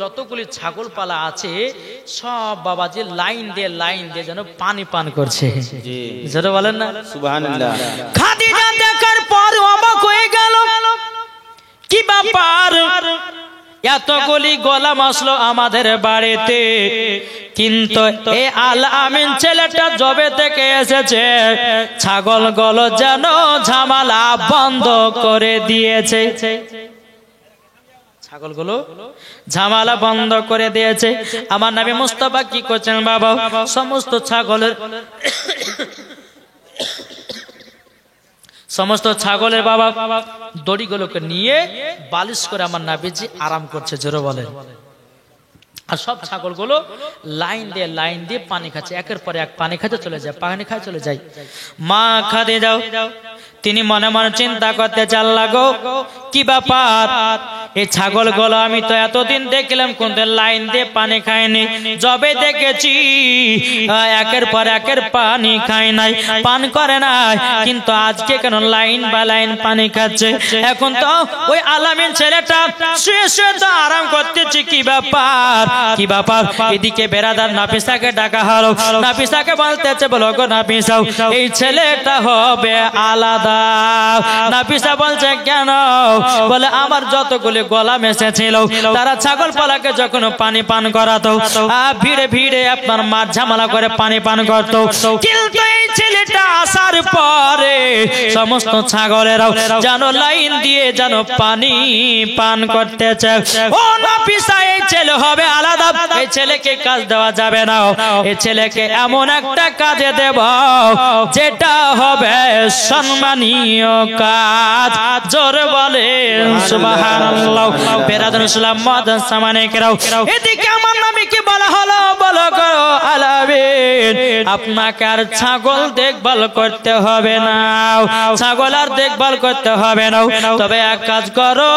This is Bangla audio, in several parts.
যতগুলি ছাগল পালা আছে সব বাবাজি লাইন দিয়ে যেন পানি পান করছে। যেটা বলেন না সুবহানাল্লাহ। খাদিজা দেখার পর অবাক হয়ে গেল, কি ব্যাপার, এতগুলি গোলাম আসলো আমাদের বাড়িতে, কিন্তু এই আল আমিন ছেলেটা জবে থেকে এসেছে ছাগল গুলো যেন ঝামেলা বন্ধ করে দিয়েছে, ছাগলগুলো ঝামেলা বন্ধ করে দিয়েছে। আমার নবী মুস্তাফা কি করছেন বাবা, সমস্ত ছাগলের বাবা দড়িগুলোকে নিয়ে বালিশ করে আমার নবীজি আরাম করছে। জোরে বলেন। আর সব ছাগলগুলো লাইন দিয়ে পানি খাচ্ছে, একের পর এক পানি খাতে চলে যায়, পানি খায় চলে যায়। মা খাদিজা তিনি মনে মনে চিন্তা করতে চাল লাগো, কি ব্যাপার, এই ছাগলগুলো আমি তো এতদিন দেখলাম কিন্তু লাইন দিয়ে পানি খায়নি, যবে দেখেছি একের পর একের পানি খায় নাই, পান করে নাই, কিন্তু আজকে কেন লাইন বা লাইন পানি খাচ্ছে। এখন তো ওই আলামিন ছেলেটা শুয়ে শুয়ে তো আরাম করতেছি, কি ব্যাপার কি ব্যাপার। এদিকে বেরাদার নাফিসাকে ডাকা হলো, নাফিসাকে বলতেছে, বলো গো নাফিসা, এই ছেলেটা হবে আলাদা। নাফিসা বলছে কেন, বলে আমার যতগুলি গোলাম এসেছিল তারা ছাগল পালাকে যখন পানি পান করাতো ভিড়ে ভিড়ে আপনার মার ঝামেলা করে পানি পান করতো, কিন্তু এই ছেলেটা আসার পরে সমস্ত ছাগলেরাও যেন লাইন দিয়ে যেন পানি পান করতেছে। ও নাফিসা, এই ছেলে হবে আলাদা, এই ছেলেকে কাজ দেওয়া যাবে না, এই ছেলেকে এমন একটা কাজে দেব যেটা হবে সম্মানীয় কাজ। জোরে বলেন সুবহানাল্লাহ। বেরাদার ইসলাম মাদান সামানে কেরাও, এদিকে আমার নবীকে বলা হলো, বলো গো আলামিন, আপনাকে আর ছাগল দেখভাল করতে হবে না, ছাগল আর দেখভাল করতে হবে না, তবে এক কাজ করো,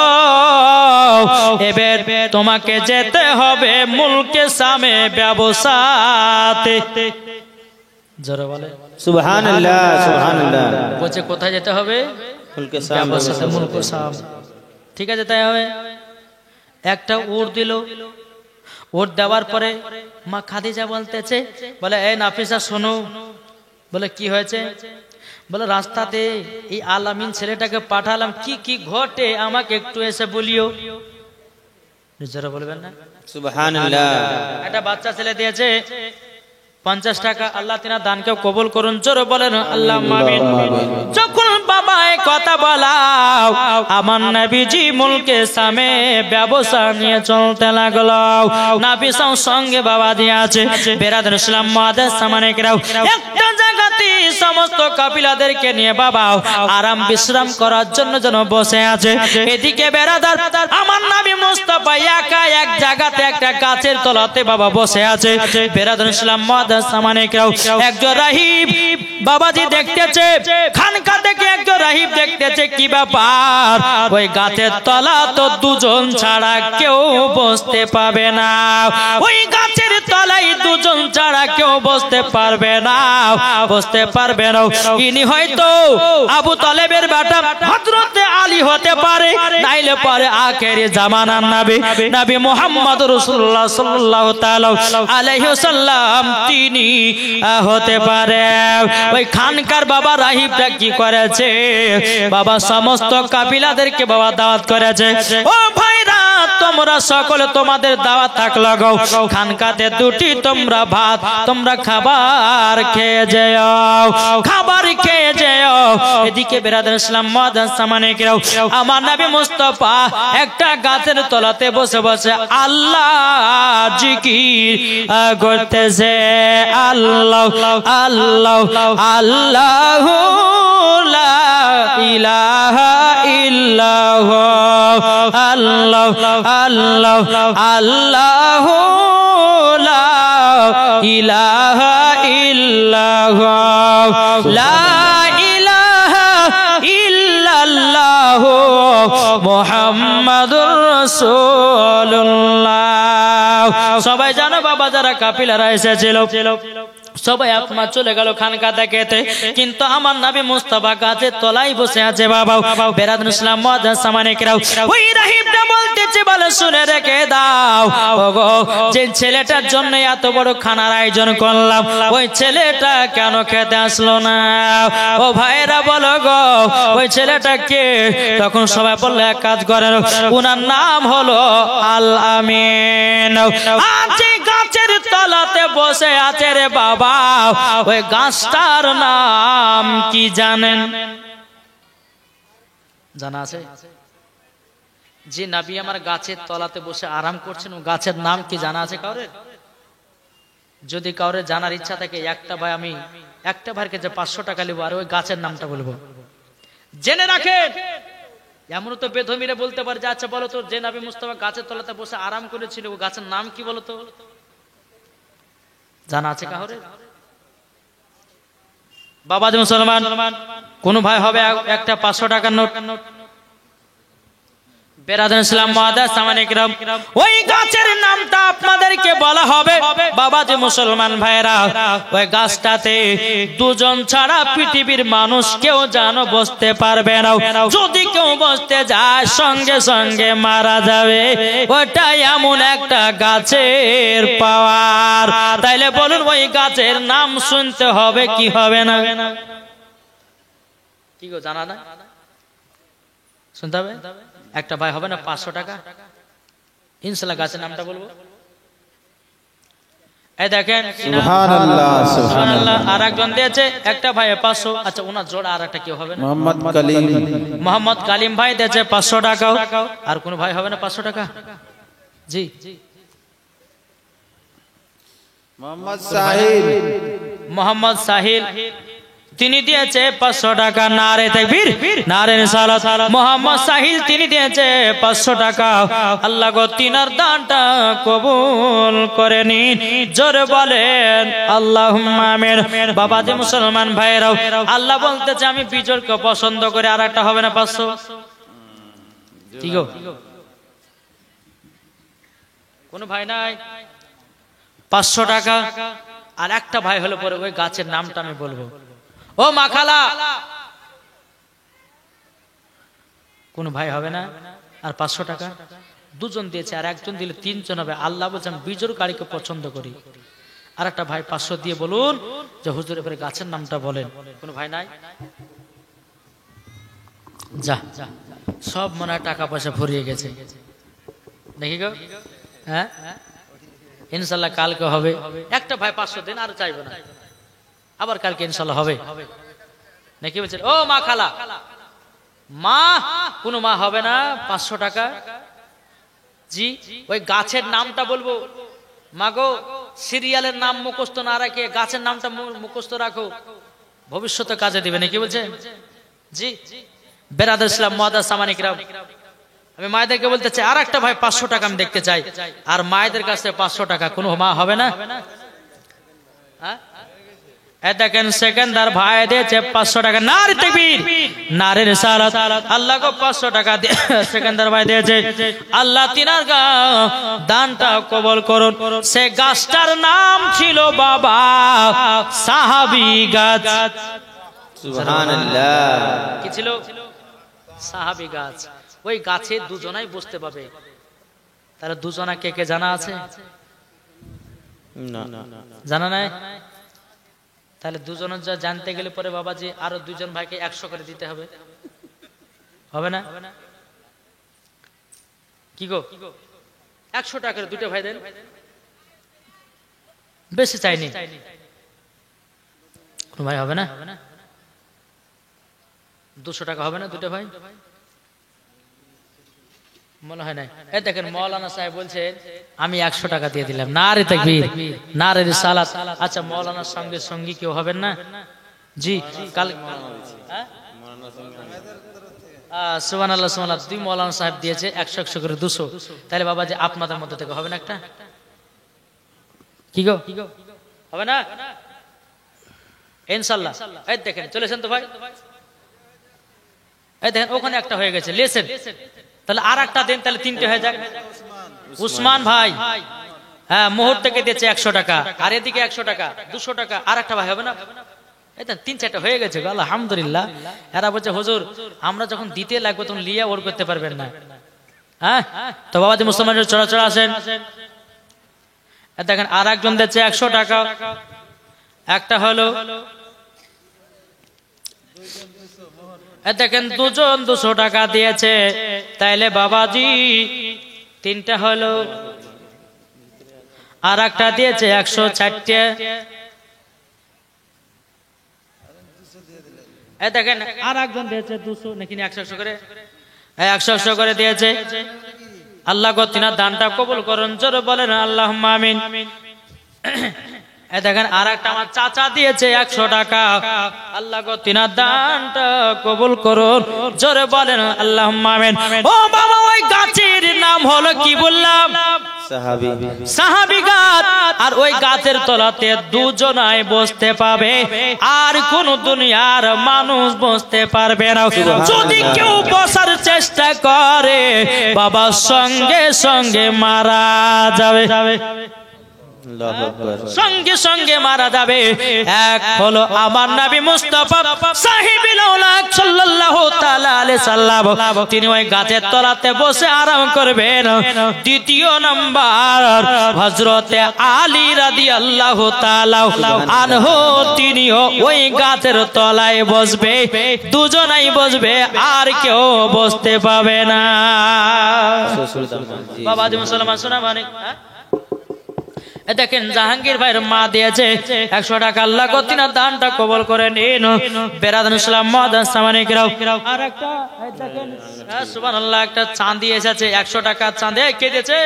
এবার তোমাকে যেতে হবে মুলকে সামে ব্যবসাতে। জোরে বলে সুবহানাল্লাহ সুবহানাল্লাহ। বলছে কোথায় যেতে হবে, মুলকে সাম, মুলকে সাম। ঠিক আছে, তাই হবে। একটা উট দিল, উট দেওয়ার পরে মা খাদিজা বলতেছে, বলে এই নাফিসা শোনো, বলে কি হয়েছে, বলে রাস্তাতে এই আলামিন ছেলেটাকে পাঠালাম, কি কি ঘটে আমাকে একটু এসে বলিও। নিজেরা বলবেন না সুবহানাল্লাহ। একটা বাচ্চা ছেলে দিয়েছে 50 টাকা, আল্লাহ তিনার দানকে কবুল করুন। জোরে বলেন আল্লাহুম্মা আমিন। যখন বাবা এই কথা বলাও, আমার নবীজি মুলকে সামে ব্যবসা নিয়ে চলতে লাগলো। নাফিসাও সঙ্গে বাবা দিয়ে আছে। বেরাদার ইসলাম মাদার সামানে কেরাও, একটা জায়গাতে সমস্ত কাফিলাদেরকে নিয়ে বাবা আরাম বিশ্রাম করার জন্য যেন বসে আছে। এদিকে বেরাদার আমার নবী মুস্তাফা একা এক জায়গাতে একটা গাছের তলাতে বাবা বসে আছে। বেরাদার ইসলাম মাদার সামানে কেরাও, একজন রাহিব বাবাজি দেখতেছে, খানকা থেকে একজন রাহিব দেখতেছে, কি ব্যাপার, ওই গাছের তলা তো দুজন ছাড়া কেউ বসতে পাবে না, ওই গাছের তলায় দুজন ছাড়া কেউ বসতে পারবে না, বসতে পারবে না। ইনি হয়তো আবু তালেবের বেটা হযরতে আলী হতে পারে, নাইলে পারে আখেরি জামানার নবী নবী মুহাম্মদ রাসূলুল্লাহ সাল্লাল্লাহু তাআলা আলাইহি ওয়াসাল্লাম তিনি হতে পারে। ওই খানকার বাবা রাহিবটা কি করেছে, বাবা সমস্ত কাফিলাদেরকে বাবা দাওয়াত করেছে, ও ভাইরা তোমরা সকলে তোমাদের দাওয়াত থাকলো গো, খানকাতে দুটি তোমরা ভাত তোমরা খাবার খেয়ে যাও, খাবার খেয়ে যাও। এদিকে বেরাদার ইসলাম মাদান সামানে কেরাও, আমার নবী মুস্তাফা একটা গাছের তলাতে বসে বসে আল্লাহ জিকির করতেছে, আল্লাহ আল্লাহ আল্লাহ লা ইলাহা ইল্লাল্লাহ, আল্লাহ আল্লাহ আল্লাহ লা ইলাহা ইল্লাল্লাহ, লা ইলাহা ইল্লাল্লাহ মুহাম্মাদুর রাসূলুল্লাহ। সবাই জানো বাবা যারা কাফিলারা এসেছিল সবাই আপনা চলে গেল খানকা দেখেতে, কিন্তু আমার নবী মুস্তাফা গাছের তলায় বসে আছে। বাবা বেরাদুল ইসলাম মুআজ্জাজ সামানিকরাও, ওই রাহিবটা বলতেছে, বলে শুনে রেখে দাও, ওগো যে ছেলেটার জন্য এত বড় খানার আয়োজন করলাম, ওই ছেলেটা কেন খেতে আসলো না? ও ভাইরা বলো গো, ওই ছেলেটা কে? তখন সবাই বললো, এক কাজ করেন, ওনার নাম হলো আল আমিন। আজ গাছের তলাতে বসে আছে রে বাবা, ওই গাছটার নাম কি জানেন? জানা আছে? যে নবী আমার গাছের তলাতে বসে আরাম করছেন, ও গাছের নাম কি জানা আছে কাউরে? যদি কাউরে জানার ইচ্ছা থাকে, একটা ভাই, আমি একটা ভাইকে যে 500 টাকা নেবো, আর ওই গাছের নামটা বলবো। জেনে রাখেন, এমন তো বেধমিরে বলতে পারে যে আচ্ছা বলো তো, যে নবী মুস্তাফা গাছের তলাতে বসে আরাম করেছিল, ও গাছের নাম কি বলো তো? জানা আছে কাউরে? বাবা যে মুসলমান, কোন ভাই হবে একটা 500 টাকার নোট? বেরাদুল ইসলাম মুআজ্জাজ সামানিকরাম, ওই গাছের নামটা আপনাদেরকে বলা হবে। বাবা যে মুসলমান ভাইরা, ওই গাছটাতে দুজন ছাড়া পৃথিবীর মানুষ কেউ যেন বসতে পারবে না। যদি কেউ বসতে যায়, সঙ্গে সঙ্গে মারা যাবে। ওটা এমন একটা গাছের পাওয়ার। তাইলে বলুন, ওই গাছের নাম শুনতে হবে কি হবে না? কি গো, জানা না? শুনতে হবে। একটা ভাই হবে না 500 টাকা? ইনশাআল্লাহ গাছের নামটা বলবো। এই দেখেন, সুবহানাল্লাহ, সুবহানাল্লাহ। আর একজন দিয়েছে একটা ভাই 500। আচ্ছা, ওনার জোড়া আর একটা কেউ হবে না? মোহাম্মদ কালিম ভাই দিয়েছে 500 টাকা। আর কোন ভাই হবে না 500 টাকা? জি, মোহাম্মদ সাহিল, তিনি দিয়েছে 500 টাকা। নারে তাকবীর, নারে রিসালাত। মোহাম্মদ সাহিল, তিনি দিয়েছে 500 টাকা। আল্লাহ গো তিনার দানটা কবুল করে নিন, জোরে বলেন আল্লাহুম্মা আমিন। বাবা যে মুসলমান ভাইরাও, আল্লাহ বলতেছে আমি বিজয়কে পছন্দ করে। আর একটা হবে না 500? ঠিক গো, কোন ভাই নাই? 500 টাকা। আর একটা ভাই হলো পরে, ওই গাছের নামটা আমি বলবো। ও মাখালা, কোন ভাই হবে না? আর 500 টাকা। দুজন দিয়েছে, আর একজন দিলে 3 জন হবে। আল্লাহ বলছেন বিজোর গাড়িকে পছন্দ করি। আর একটা ভাই 500 দিয়ে বলুন যে হুজুর এবারে গাছের নামটা বলেন। কোন ভাই নাই? যা, সব মনে হয় টাকা পয়সা ফুরিয়ে গেছে দেখি গো। হ্যাঁ, ইনশাল্লাহ কালকে হবে। একটা ভাই 500 দিন, আর চাইবো না। আবার কালকে ইনশাল্লাহ হবে নাকি বলছেন? ও মা খালা, মা, কোন মা হবে না 500 টাকা? জি, ওই গাছের নামটা বলবো। মাগো, সিরিয়ালের নাম মুখস্থ না রাখে গাছের নামটা মুখস্থ রাখো, ভবিষ্যতে কাজে দিবে নাকি বলছেন? জি, বেরাদুল ইসলাম মুআজ্জাজ সামানিকরাম, আমি মায়েদেরকে বলতে চাই, আর একটা ভাই 500 টাকা আমি দেখতে চাই। আর মায়েদের কাছে 500 টাকা কোন মা হবে না? হ্যাঁ, দেখেন সেকেন্দার ভাই দিয়েছে 500 টাকা। নারে তাকবীর, নারে রিসালাত। আল্লাহ গো 500 টাকা সেকেন্দার ভাই দিয়েছে। আল্লাহ তিনার দানটা কবুল করুন। সে গাছটার নাম ছিল বাবা সাহাবী গাছ। সুবহানাল্লাহ। কি ছিল? সাহাবী গাছ। ওই গাছে দুজনাই বসতে পাবে। তারা দুজনা কে কে জানা আছে? জানা নাই? তাহলে দুজনের যা জানতে গেলে পরে বাবাজি আরো 2 জন ভাইকে 100 করে দিতে হবে, হবে না? কি গো, 100 টাকা করে 2টা ভাই দেন, বেশি চাইনি। কোন ভাই হবে না? 200 টাকা হবে না 2টা ভাই? মনে হয় নাই। এই দেখেন মাওলানা সাহেব বলছে আমি 100 টাকা দিয়ে দিলাম। নারে তাকবীর, নারে রিসালাত। আচ্ছা, মাওলানার সঙ্গে সঙ্গী কেউ হবেন না? জি, কাল সুবহানাল্লাহ, সুবহানাল্লাহ। 2 মাওলানা সাহেব দিয়েছে 100 করে 200। তাহলে বাবা যে আপনাদের মধ্যে থেকে হবে না একটা? কি গো, হবে না? ইনশাআল্লাহ। এই দেখেন চলেছেন তো ভাই, এই দেখেন ওখানে একটা হয়ে গেছে, লেসেন। তাহলে আর একটা দেন, তাহলে 3টে হয়ে যাক। উসমান ভাই হ্যাঁ মুহূর্ত থেকে দিয়েছে 100 টাকা, আর এদিকে 100 টাকা, 200 টাকা, আর একটা ভাই হবে না? এটা 3-4টা হয়ে গেছে গো, আলহামদুলিল্লাহ। এরা বলছে হুজুর আমরা যখন দিতে লাগবে তখন লিয়া ওর করতে পারবেন না। হ্যাঁ তো বাবাজি মুসলমানের চড়া আসেন। দেখেন আর একজন দিচ্ছে 100 টাকা, একটা হলো। দেখেন দুজন 200 টাকা দিয়েছে, তাইলে বাবাজি 3টা হলো, আর একটা দিয়েছে 160টা। দেখেন আর একজন দিয়েছে 200 নাকি 100 করে, 100 করে দিয়েছে। আল্লাহ গো তিনার দানটা কবুল করুন, জোরে বলেন আল্লাহুম্মা আমিন। দেখেন আর একটা আমার চাচা দিয়েছে 100 টাকা, আল্লাহ গো তিনার দানটা কবুল করুন, জোরে বলেন আল্লাহুম্মা আমিন। ও বাবা ওই গাছের নাম হলো কি বললাম? সাহাবী। সাহাবী গাছ। আর ওই গাছের তলাতে দুজনাই বসতে পাবে, আর কোন দুনিয়ার মানুষ বসতে পারবে না। যদি কেউ বসার চেষ্টা করে বাবা সঙ্গে সঙ্গে মারা যাবে, সঙ্গে সঙ্গে মারা যাবে। এক হলো আমার নবী মুস্তাফা সাহিবুল আওলাদ সাল্লাল্লাহু তাআলা আলাইহি সাল্লাম, তিনি ওই গাছের তলাতে বসে আরাম করবেন। দ্বিতীয় নাম্বার হযরতে আলী রাদিয়াল্লাহু তাআলা আনহু, তিনিও ওই গাছের তলায় বসবে, দুজনাই বসবে, আর কেউ বসতে পাবে না। বাবাজি মুসলমান শোনা মানে দেখেন জাহাঙ্গীর ভাইয়ের মা দিয়েছে 100 টাকা, আল্লাহ গো তিনার দানটা কবুল করে নিন। বেরাদান ইসলাম মুআদ্দাস সামানিকরাও। আর একটা দেখেন সুবহানাল্লাহ, একটা চাঁদি এসেছে 100 টাকা চাঁদে। কে দিয়েছে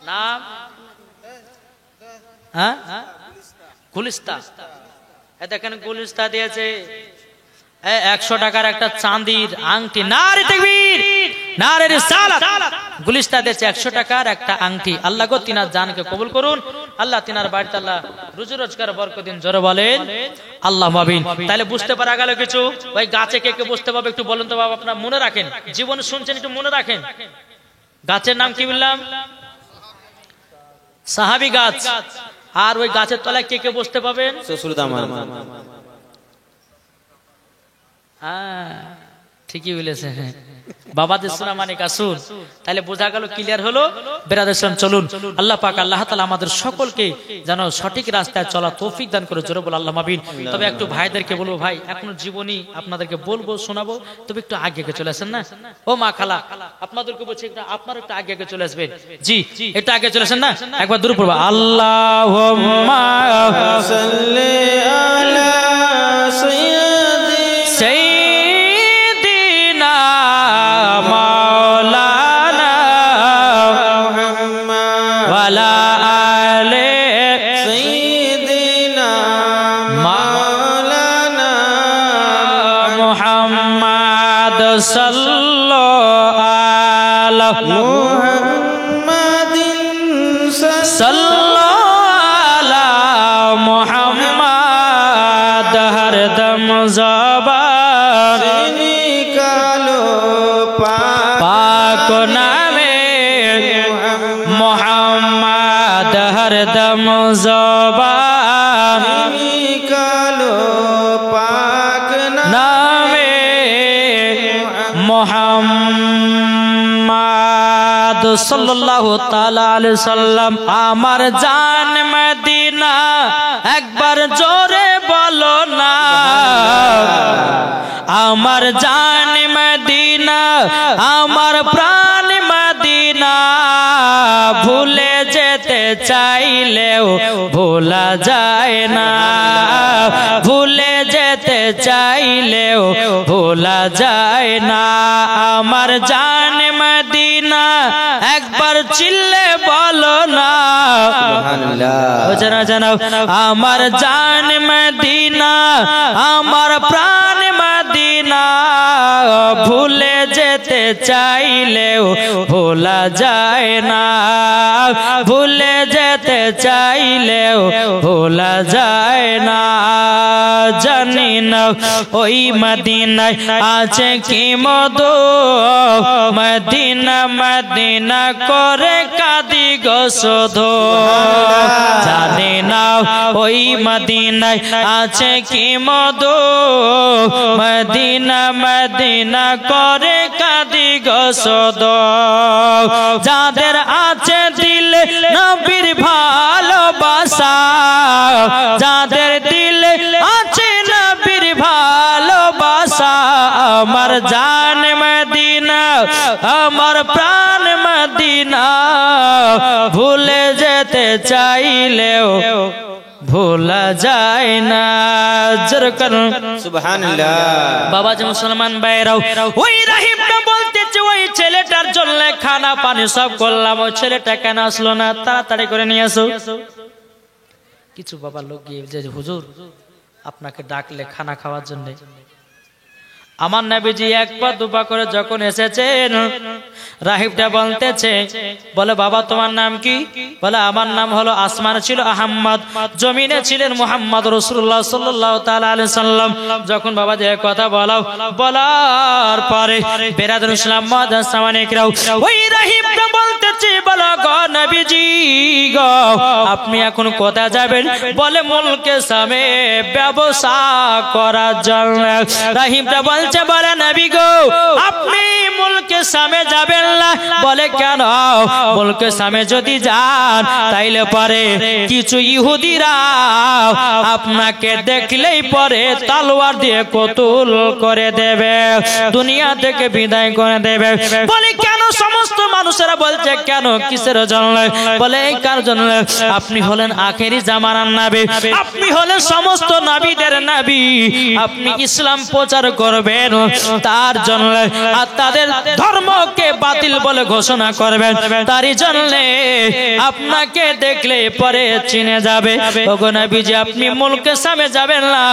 নাম? হ্যাঁ গুলিস্তা। দেখেন গুলিস্তা দিয়েছে 100 টাকার একটা চাঁদির আংটি। নারে তাকবীর, নারে রিসালাত। গুলিস্তা দিয়েছে 100 টাকার একটা আংটি। আল্লাহ গো তিনার জানকে কবুল করুন, আল্লাহ তিনার বাড়িতে আল্লাহ রুজি রোজগার বরকত দিন, জোরে বলেন আল্লাহুম্মা আমিন। তাহলে বুঝতে পারা গেল কিছু। ওই গাছে কে কে বসতে পারবে একটু বলুন তো বাবা, আপনারা মনে রাখেন, জীবনে শুনছেন একটু মনে রাখেন। গাছের নাম কি বললাম? সাহাবী গাছ। আর ওই গাছের তলায় কে কে বসতে পাবেন? ঠিকই বলেছে বাবাদের শোনা মানে কাসুর। তাহলে বোঝা গেল, ক্লিয়ার হলো। বেরাদের ইসলাম চলুন, আল্লাহ পাক আল্লাহ তাআলা আমাদের সকলকে যেন সঠিক রাস্তায় চলা তৌফিক দান করে, জোরে বল আল্লাহুম্মা আমিন। তবে একটু ভাইদেরকে বলবো, ভাই এখনো জীবনী আপনাদেরকে বলবো শোনাবো, তবে একটু আগে চলে আসেন না। ও মা খালা আপনাদেরকে বলছি আপনারা একটু আগে চলে আসবেন। জি একটু আগে চলে আসেন না, একবার দূর পড়বা। আল্লাহুম্মা সাল্লি আলা সাইয়্যিদিনা মাওলানা মুহাম্মদ ওয়া আলা আলি সাইয়্যিদিনা মাওলানা মুহাম্মদ সাল্লাল্লাহু আলা মুহাম্মাদিন সাল্লাল্লাহু আলা মুহাম্মদ হরদম জবান নিকালো পাক নামে মুহাম্মদ হরদম জবান নিকালো পাক নামে মুহাম্মদ সাল্লাল্লাহু তাআলা আলাইহি সাল্লাম। আমার জান মদিনা একবার জোরে বলো না, আমার জান মদিনা, আমার প্রাণ মদিনা, ভুলে যেতে চাইলেও ভোলা যায় না, ভুলে যেতে চাইলেও ভোলা যায় না। আমার জান মদিনা একবার চিল্লে বলো না, জানাও আমার জান মদিনা, আমার প্রাণ মদিনা, না, ভুলে যেতে চাইলেও ভোলা যায় না, ভুলে যেতে চাইলেও ভোলা যায় না। জানি না ওই মদিনায় আছে কি মধু, মদিনা মদিনা করে কাঁদি গো শুধু। জানি না ওই মদিনায় আছে কি মধু, মদিনা মদিনা করে কাঁদি গো শুধু। যাদের আছে দিলে নবীর ভালোবাসা, যাদের দিলে আছে নবীর ভালোবাসা, আমার জান মদিনা আমার প্রাণ মদিনা, ভুলে যেতে চাইলেও ভোলা যায় না। সুবহানাল্লাহ। বাবা যে মুসলমান ভাইরাও, ওই রাহিমটা বলতেছে ওই ছেলেটার জন্য খানা পানি সব করলাম, ওই ছেলেটা কেন আসলো না, তাড়াতাড়ি করে নিয়ে আসো। কিছু বাবা লোক গিয়ে যে হুজুর আপনাকে ডাকলে খানা খাওয়ার জন্য। আমার নবীজি এক পা দুপা করে যখন এসেছেন, রাহিবটা বলতেছে, বলে বাবা তোমার নাম কি? বলে আমার নাম হলো, আসমান ছিল আহম্মদ, জমিনে ছিলেন মুহাম্মদ রাসূলুল্লাহ সাল্লাল্লাহু তাআলা আলাইহি সাল্লাম। যখন বাবা যে কথা বলার পরে বেরাদুল ইসলাম মাদাসামানিকরাও, ওই রাহিবটা বলতেছে, বলো গো নবীজি গো আপনি এখন কোথায় যাবেন? বলে মুলকে সামে ব্যবসা করার জন্য। রাহিবটা বলছে, বলে নবী গো আপনি মুলকে সামে যাবেন না। বলে কেন? মুলকে সামে যদি যান তাইলে পরে কিছু ইহুদিরা আপনাকে দেখলেই পরে তলোয়ার দিয়ে কতল করে দেবে, দুনিয়া থেকে বিদায় করে দেবে। বলে কেন? সমস্ত মানুষেরা বলছে কেন, কিসের জন্য? বলে এই কার জন্য? আপনি হলেন আখেরি জামানার নবী, আপনি হলেন সমস্ত নবীদের নবী, আপনি ইসলাম প্রচার করবেন, তার জন্য আর তাদের ধর্মকে বাতিল বলে ঘোষণা করবেন, তারই জন্য আপনাকে দেখলে পরে চিনে যাবে। ওগো নবীজি আপনি মুলকে সামে যাবেন না,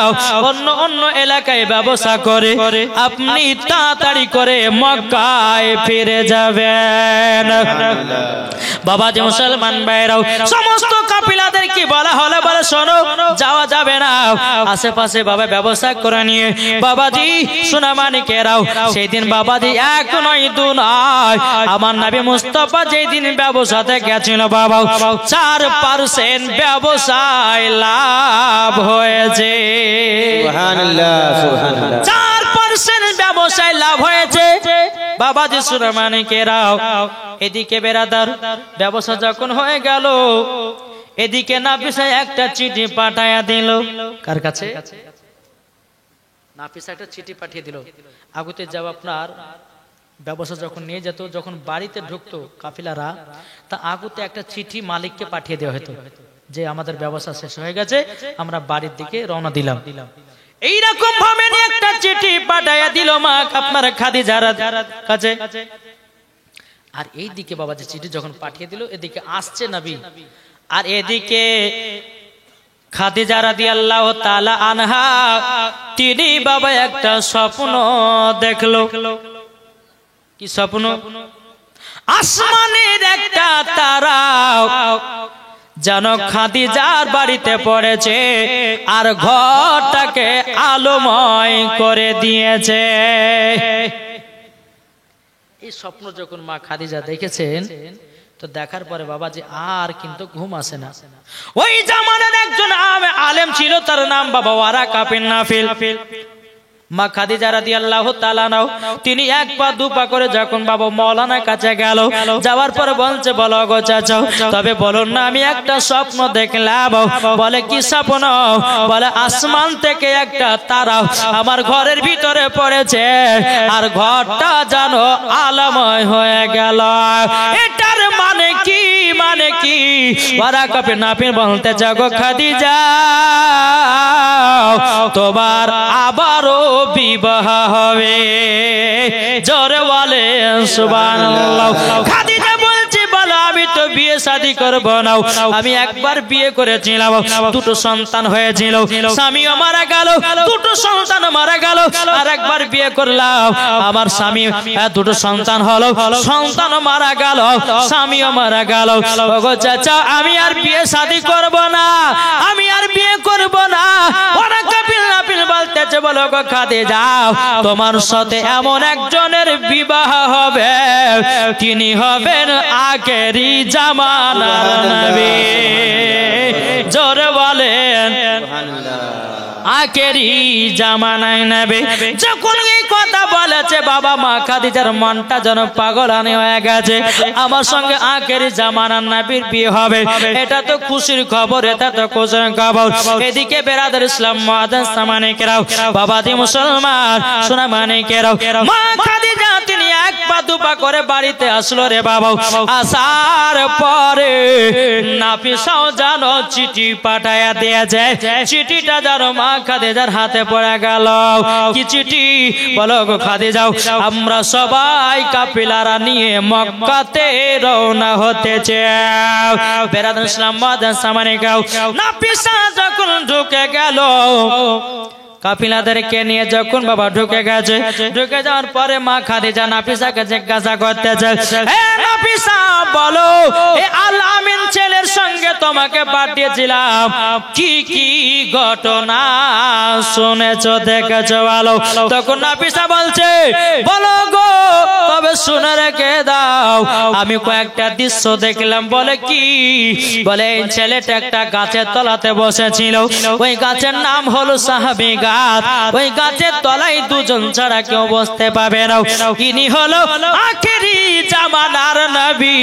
অন্য অন্য এলাকায় ব্যবসা করে আপনি তাড়াতাড়ি করে মক্কায় ফিরে যাবেন। বাবা যে মুসলমান ভাইরাও, সমস্ত কাফিলাদের কি বলা হলো? বলে শোনো যাওয়া যাবে না, আশেপাশে বাবা ব্যবসা করে নিয়ে। বাবাজি সোনা মানিকেরাও, সেই দিন বাবাজি এক নয় দু নয়, আমার নবী মুস্তাফা যেই দিন ব্যবসাতে গেছিল বাবা 4% ব্যবসায় লাভ হয়েছে। সুবহানাল্লাহ সুবহানাল্লাহ। 4% ব্যবসায় লাভ হয়েছে। বাবাজি সোনা মানিকেরাও, এদিকে বেরাদার ব্যবসা যখন হয়ে গেল, এদিকে নাফিসা একটা চিঠি পাঠায়া দিল। কার কাছে? নাফিসা একটা চিঠি পাঠিয়ে দিল। আগুতে যাব আপনার ব্যবসা যখন নিয়ে যেত, যখন বাড়িতে ঢুকতো কাফিলারা, তা আগুতে একটা চিঠি মালিককে পাঠিয়ে দেওয়া হতো যে আমাদের ব্যবসা শেষ হয়ে গেছে, আমরা বাড়ির দিকে রওনা দিলাম। এইরকম ভাবে একটা চিঠি পাঠায়া দিল মা আপনার খাদিজার কাছে। আর এইদিকে বাবা যে চিঠি যখন পাঠিয়ে দিল, এদিকে আসছে নবী, আর এদিকে খাদিজা রাদিয়াল্লাহু তাআলা আনহা তিনি বাবা একটা স্বপ্ন দেখলো। কি স্বপ্ন? আসমানের একটা তারা যেন খাদিজার বাড়িতে পড়েছে আর ঘরটাকে আলোময় করে দিয়েছে। এই স্বপ্ন যখন মা খাদিজা দেখেছেন, তো দেখার পরে বাবাজি আর কিন্তু ঘুম আসে না। ওই জামানার একজন আলেম ছিল, তার নাম বাবা ওয়ারাকা বিন নাফিল। মা খাদিজা রাদিয়াল্লাহু তাআলা নাও, তিনি এক পা দু পা করে যখন বাবা মাওলানার কাছে গেল, যাওয়ার পরে বলছে, বলো গো চাচা তবে বলুন না, আমি একটা স্বপ্ন দেখলাম। বলে কি স্বপ্ন? বলে আসমান থেকে একটা তারা আমার ঘরের ভিতরে পড়েছে আর ঘরটা যেন আলোময় হয়ে গেল। এটার মানে কি? মানে কি? ওয়ারাকা বিন নাফিল বলতে যাগো খাদিজা তোমার আবারও বিবাহ হবে। জোরে বলে সুবহানাল্লাহ। খাদিজা বলছে, বলো আমি তো বিয়ে শাদী করব না। আমি একবার বিয়ে করেছিলাম, দুটো সন্তান হয়েছিল, স্বামীও মারা গেল, দুটো সন্তান মারা গেল। আর একবার বিয়ে করলাম, আমার স্বামী দুটো সন্তান হলো, সন্তান মারা গেল, স্বামীও মারা গেল। ওগো চাচা, আমি আর বিয়ে শাদী করব না, আমি আর বিয়ে করব না। ওরা কাপিল নাপিল বলতেছে, বলো গো খাদিজা, তোমার সাথে এমন একজনের বিবাহ হবে, তিনি হবেন আখেরি জামানার নবী। জোরে বলেন আখেরি জামানায় নবী। যখন এই কথা বলেছে, বাবা মা খাদিজার মনটা যেন পাগলানি হয়ে গেছে। আমার সঙ্গে আখেরি জামানার নবীর বিয়ে হবে, এটা তো খুশির খবর, এটা তো খুশির খবর। এদিকে বেরাদার ইসলাম মুআজ্জাজ সামানিকেরাও, বাবাজি মুসলমান সোনা মানিকেরাও, মা খাদিজা তিনি এক পা দুপা করে বাড়িতে আসলো রে বাবা। আসার পরে নাফিসাও জানো চিঠি পাঠায়া দিয়েছে, চিঠিটা জানো মা খাদিজার হাতে পড়ে গেল। কি চিঠি? বলো গো খাদিজা, আমরা সবাই কাফিলারা নিয়ে মক্কাতে রওনা হতেছে। বেরাদার ইসলাম মুআজ্জাজ সামানিকেরাও, নাফিসা যখন ঢুকে গেল, কাফিলাদেরকে নিয়ে যখন বাবা ঢুকে গেছে, ঢুকে যাওয়ার পরে মা খাদিজা নাফিসাকে জিজ্ঞাসা করতেছে, হে নাফিসা বলো, এ আল আমিন ছেলের সঙ্গে তোমাকে পাঠিয়েছিলাম, কি কি ঘটনা শুনেছো দেখেছো বলো। তখন নাফিসা বলছে, বলো গো, তবে শুনে রেখে দাও, আমি কয়েকটা দৃশ্য দেখলাম। বলে কি? বলে এই ছেলেটা একটা গাছের তলাতে বসেছিল, ওই গাছের নাম হলো সাহাবী গাছ, ওই গাছের তলায় দুজন ছাড়া কেউ বসতে পাবে না। ইনি হলো আখেরি জামানার নবী।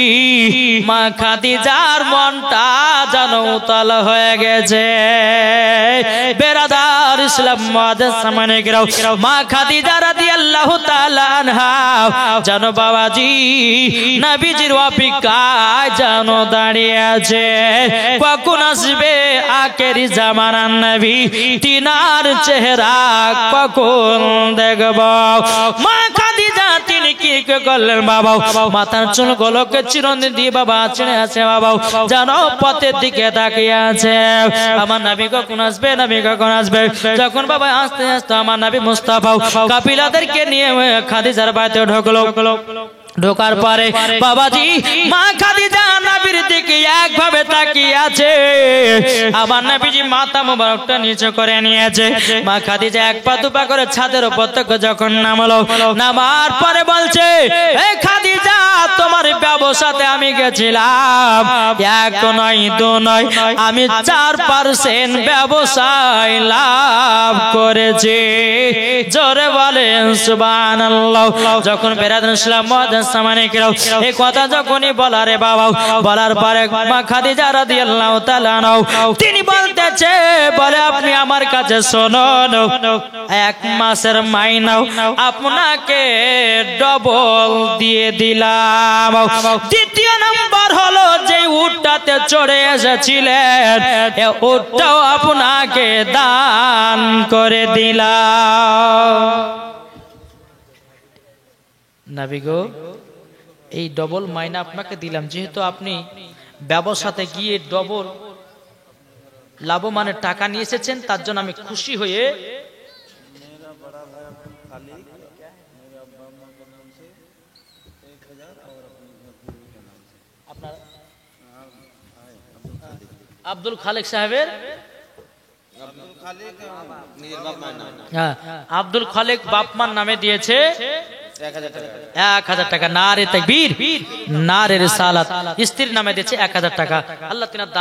মা খাদিজার মনটা যেন উতাল হয়ে গেছে। বেরাদার ইসলাম মুআজ্জাজ সামানিকেরাও, মা খাদিজা রাদিয়াল্লাহু তাআলা আনহা যেন বাবাজি নবীজির অপেক্ষায় যেন দাঁড়িয়ে আছে, কখন আসবে আখেরি জামানার নবী, তিনার চেহারা কখন দেখব। মা খাদিজা তিনি কি করলেন বাবা, মাথার চুলগুলোকে চিরুনি দিয়ে বাবা ছেড়ে আছে বাবা, যেন পথের দিকে তাকিয়ে আছে, আমার নবী কখন আসবে, নবী কখন আসবে। যখন বাবা আস্তে আস্তে আমার নবী মুস্তাফা কাফিলাদেরকে নিয়ে খাদিজার বাড়িতে ঢুকলো, ঢোকার পরে বাবাজি মা খাদিজা নবীর দিকে একভাবে তাকিয়ে আছে। আমার নবীজি মাথা মোবারকটা নিচে করে নিয়েছে। মা খাদিজা এক পা দুপা করে ছাদের উপর থেকে যখন নামলো, নামার পরে বলছে, এই খাদিজা, তোমার ব্যবসাতে আমি গেছিলাম, এক নয় দু নয়, আমি 4% ব্যবসায় লাভ করেছি। জোরে বলেন সুবহানাল্লাহ। যখন বেরাদার ইসলাম মুআজ্জাজ সামানিকেরাও এই কথা যখনই বলারে বাবা, বলার পরে মা খাদিজা রাদিয়াল্লাহু তাআলা তিনি বলতেছে, বলে আপনি আমার কাছে শুনুন, 1 মাসের মাইনা আপনাকে ডবল দিয়ে দিলাম। দ্বিতীয় নাম্বার হলো যে উটটাতে চড়ে এসেছিলেন, এই উটটাও আপনাকে দান করে দিলাম। নবী গো, এই ডবল মাইনা আপনাকে দিলাম, যেহেতু আপনি ব্যবসাতে গিয়ে ডবল লাভমানের টাকা নিয়ে এসেছেন, তার জন্য আমি খুশি হয়ে আপনার আব্দুল খালেক সাহেবের, আব্দুল খালেক বাপমার নামে দিয়েছে 1000 টাকা। নারে তাকবীর, নারে রিসালাত। স্ত্রীর নামে দিয়েছে 1000 টাকা। আল্লাহ তিনার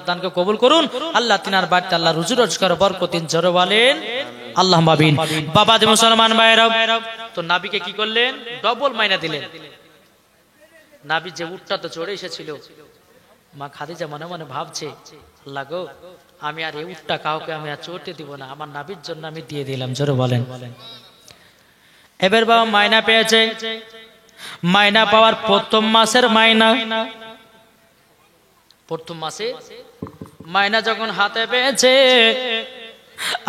দানকে কবুল করুন। আল্লাহ তিনার বাড়িতে আল্লাহ রুজি রোজগার বরকত দিন। জোরে বলেন আল্লাহুম্মা আমিন। বাবা যে মুসলমান ভাইরা, তো নবীকে কি করলেন? ডবল মাইনা দিলেন। নবী যে উটটাতে চড়ে এসেছিল, মা খাদিজা মনে মনে ভাবছে, আল্লাহ গো, আমি আর এই উটটা কাউকে আমি আর চড়তে দিব না, আমার নবীর জন্য আমি দিয়ে দিলাম। জোরে বলেন। এবার বাবা মাইনা পেয়েছে। মাইনা পাওয়ার প্রথম মাসের মাইনা, প্রথম মাসে মাইনা যখন হাতে পেয়েছে,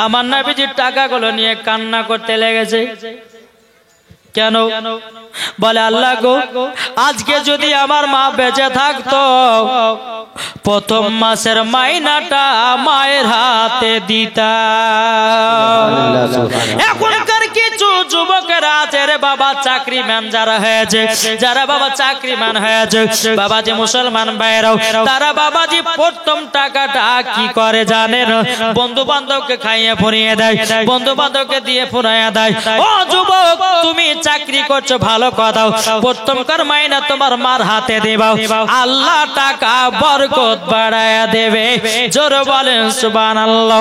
আমার নবীজির টাকাগুলো নিয়ে কান্না করতে লেগেছে। কেন? বলে আল্লাহ গো, আজকে যদি আমার মা বেঁচে থাকতো, প্রথম মাসের মাইনাটা মায়ের হাতে দিতাম। এখনকার কিছু যুবকেরা আছে রে বাবা, চাকরিম্যান যারা হয়েছে, যারা বাবা চাকরিম্যান হয়েছে, বাবাজি মুসলমান ভাইরাও, তারা বাবাজি প্রথম টাকাটা কি করে জানেন? বন্ধু বান্ধবকে খাইয়ে ফুরিয়ে দেয়, বন্ধু বান্ধবকে দিয়ে ফুরাইয়া দেয়। ও যুবক, তুমি চাকরি করছো ভালো কথা, প্রথমকার মাইনা তোমার মার হাতে দেবাও, আল্লাহ টাকা বরকত বাড়ায়া দেবে। জোরে বলেন সুবহানাল্লাহ।